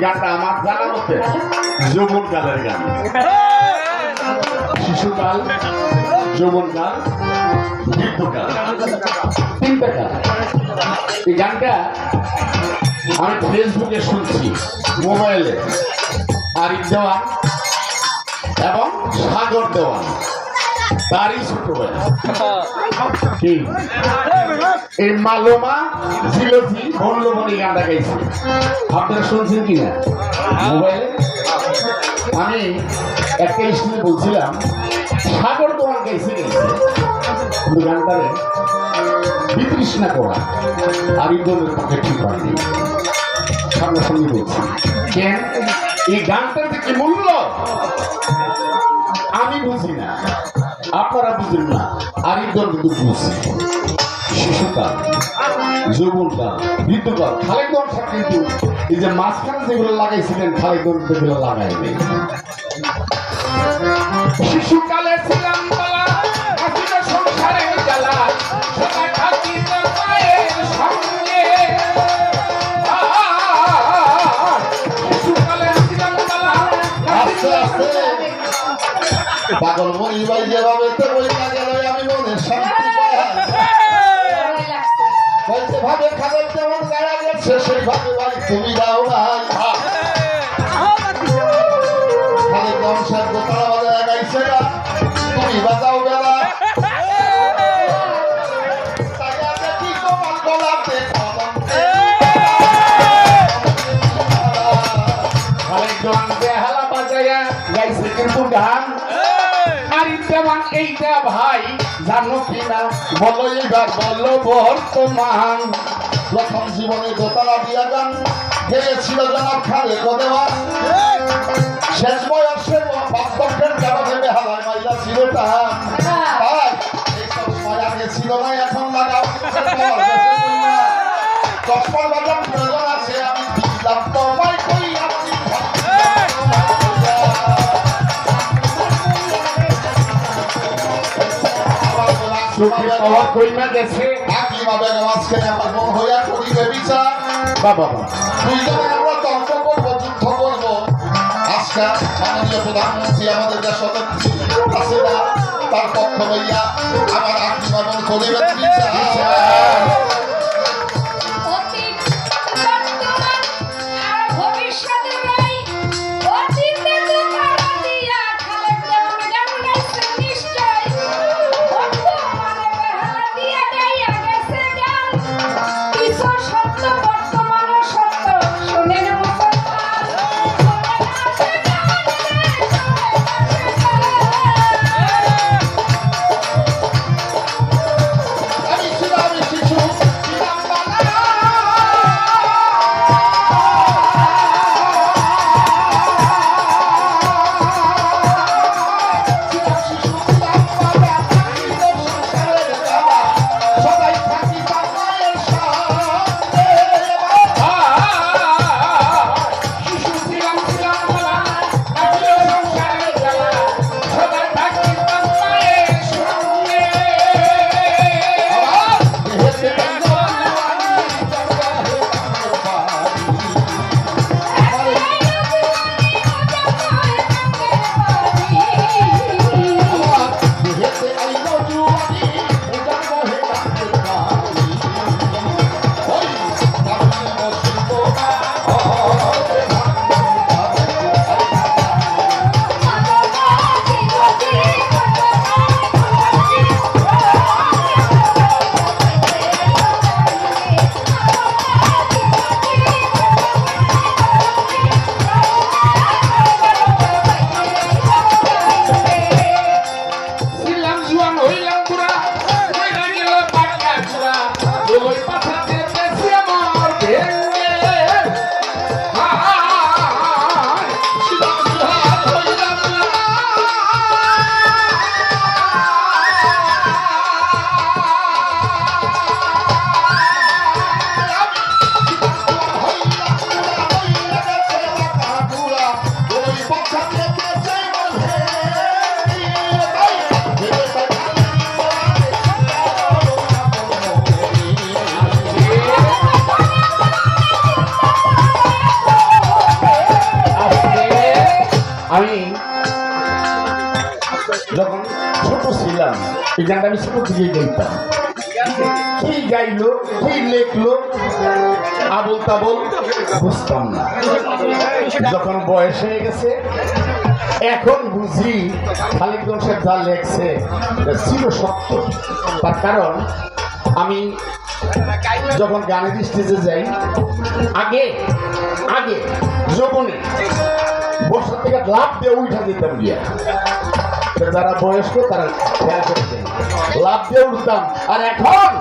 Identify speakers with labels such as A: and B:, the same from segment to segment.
A: গানটা আমার জানা মতে যৌবনকালের গান, শিশুকাল, যৌবনকাল, বৃদ্ধকাল, তিনটা কাল। এই গানটা আমি ফেসবুকে শুনছি, মোবাইলে। আরিফ দেওয়ান এবং সাগর দেওয়ান তারই ছোট ভাই কি এই মালোমা জিলজি বল্লবনী গানটা গাইছে, আপনারা শুনছেন কিনা মোবাইলে? আমি একটা স্কুলে বলছিলাম সাগর দেওয়ান গাইছে কিন্তু গানটারে বিতৃষ্ণা করা আরিফ দেওয়ানের পক্ষে ঠিক হয়নি। সামনাসামনি বলছি কেন এই গানটার যে কি মূল্য আমি বুঝি না, আপনারা বুঝেন না, আরিফ দেওয়ান কিন্তু বুঝি। শিশুকাল, যৌবনকাল, বৃদ্ধকাল, খালেক দেওয়ান সাহেব কিন্তু এই যে মাঝখানে যেগুলো লাগাইছিলেন খালেক দেওয়ান সেগুলো লাগাইবে। শিশুকালে ছিলাম বলা আসিল সংসারের জ্বালা, সবাই থাকিত মায়ের সঙ্গে। শিশুকালে ছিলাম বলা আস্তে আস্তে পাগল মরি ভাই যেভাবে তো বই না গেল আমি মনে শান্তি পাই ভাবে খাবার যেমন গাড়া গেছে সেইভাবে ভাই তুমি দাও ভাই। খালি কম সাধ্য তারা বাজায় গাইছে না তুমি বাজাও বেলা কি কমান গলাতে খালি গান বেহালা বাজায়া গাইছে কিন্তু গান আরিফ দেওয়ান এইটা ভাই জানো কিনা বলো এবার বলো বর্তমান। প্রথম জীবনে দোতলা দিয়া গান গেয়েছিল জনাব খালেক দেওয়ান, শেষ বয়সে বাস্তবের কারণে বেহালায় মাইলা ছিল টান। তাই এইসব সময় আগে ছিল না, এখন লাগাও চশমার বাজার প্রয়োজন আছে আমি দিলাম তোমায় কই আপনি প্রধানমন্ত্রী আমাদের দেশ আছে না, তার পক্ষ হইয়া আমার আত্মীয় করিবে আমি যখন ছোট ছিলাম এই গানটা আমি ছোট থেকে গাইতাম। কি গাইলো কি লেখলো আবল তাবল বুঝতাম না। যখন বয়স হয়ে গেছে এখন বুঝি খালিদ সাহেব যা লেখছে চির সত্য। তার কারণ আমি যখন গানের স্টেজে যাই আগে আগে যৌবনে বসার থেকে লাভ দিয়ে উঠা দিতাম গিয়া। যারা বয়স্ক তারা খেয়াল করতেন লাভ দিয়ে উঠতাম। আর এখন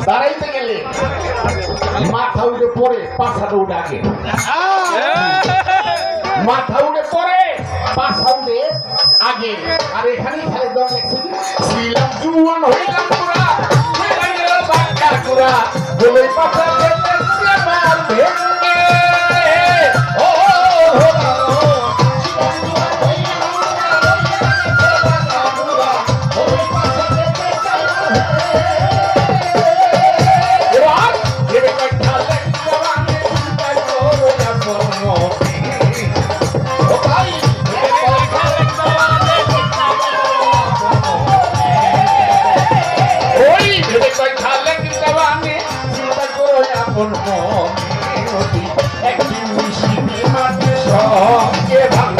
A: দাঁড়াইতে গেলে মাথা উঠে পড়ে পাছাটা উঠে আগে, মাথা উঠে পড়ে পাছা উঠে আগে। আর এখানেই খালি দল লেখছে ছিলাম জুয়ান হইলাম পুরা বাচ্চা পুরা বলে পাছা একদিন মিশি মাঠে সঙ্গে ভাঙ